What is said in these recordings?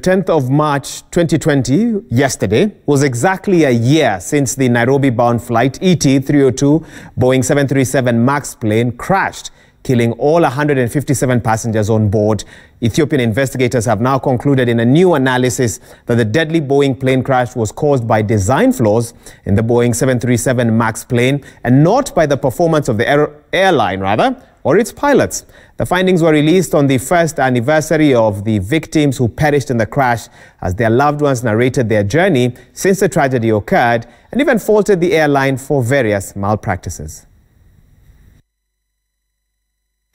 10th of March 2020, yesterday, was exactly a year since the Nairobi-bound flight Et302 Boeing 737 MAX plane crashed, killing all 157 passengers on board. Ethiopian investigators have now concluded in a new analysis that the deadly Boeing plane crash was caused by design flaws in the Boeing 737 MAX plane and not by the performance of the airline, or its pilots. The findings were released on the first anniversary of the victims who perished in the crash as their loved ones narrated their journey since the tragedy occurred and even faulted the airline for various malpractices.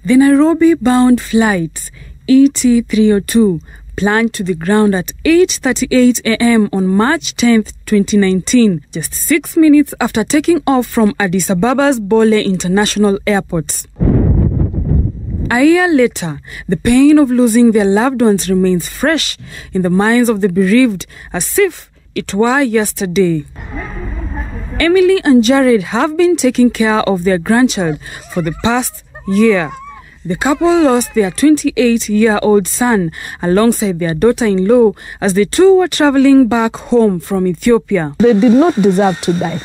The Nairobi-bound flight Et302 plunged to the ground at 8:38 a.m. on March 10, 2019, just 6 minutes after taking off from Addis Ababa's Bole International Airport. A year later, the pain of losing their loved ones remains fresh in the minds of the bereaved as if it were yesterday. Emily and Jared have been taking care of their grandchild for the past year. The couple lost their 28-year-old son alongside their daughter-in-law as the two were traveling back home from Ethiopia. They did not deserve to die.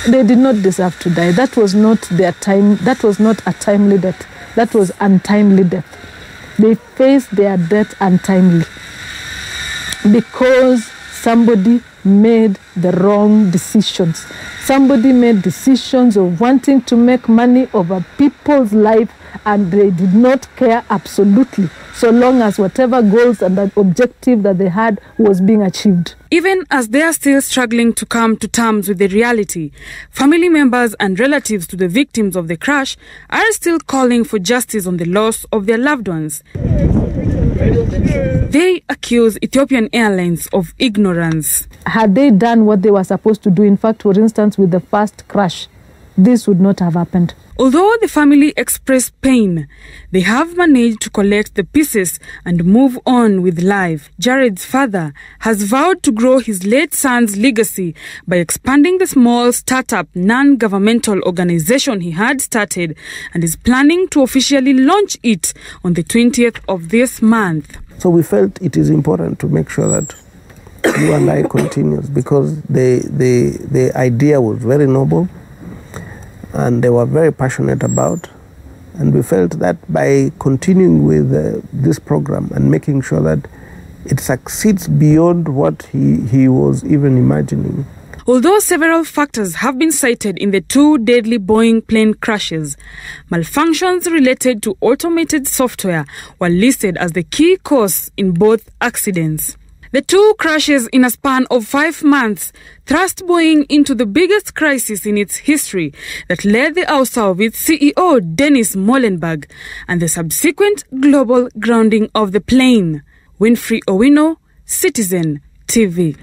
They did not deserve to die. That was not their time. That was not a timely death. That was untimely death. They faced their death untimely because somebody made the wrong decisions. Somebody made decisions of wanting to make money over people's life, and they did not care absolutely, so long as whatever goals and that objective that they had was being achieved. Even as they are still struggling to come to terms with the reality, family members and relatives to the victims of the crash are still calling for justice on the loss of their loved ones. They accuse Ethiopian Airlines of ignorance. Had they done what they were supposed to do, in fact, for instance, with the first crash, this would not have happened. Although the family expressed pain, they have managed to collect the pieces and move on with life. Jared's father has vowed to grow his late son's legacy by expanding the small startup non-governmental organization he had started and is planning to officially launch it on the 20th of this month. So we felt it is important to make sure that you and I continues because the idea was very noble and they were very passionate about, and we felt that by continuing with this program and making sure that it succeeds beyond what he was even imagining. Although several factors have been cited in the two deadly Boeing plane crashes, malfunctions related to automated software were listed as the key cause in both accidents. The two crashes in a span of 5 months thrust Boeing into the biggest crisis in its history that led the ouster of its CEO, Dennis Molenberg, and the subsequent global grounding of the plane. Winfrey Owino, Citizen TV.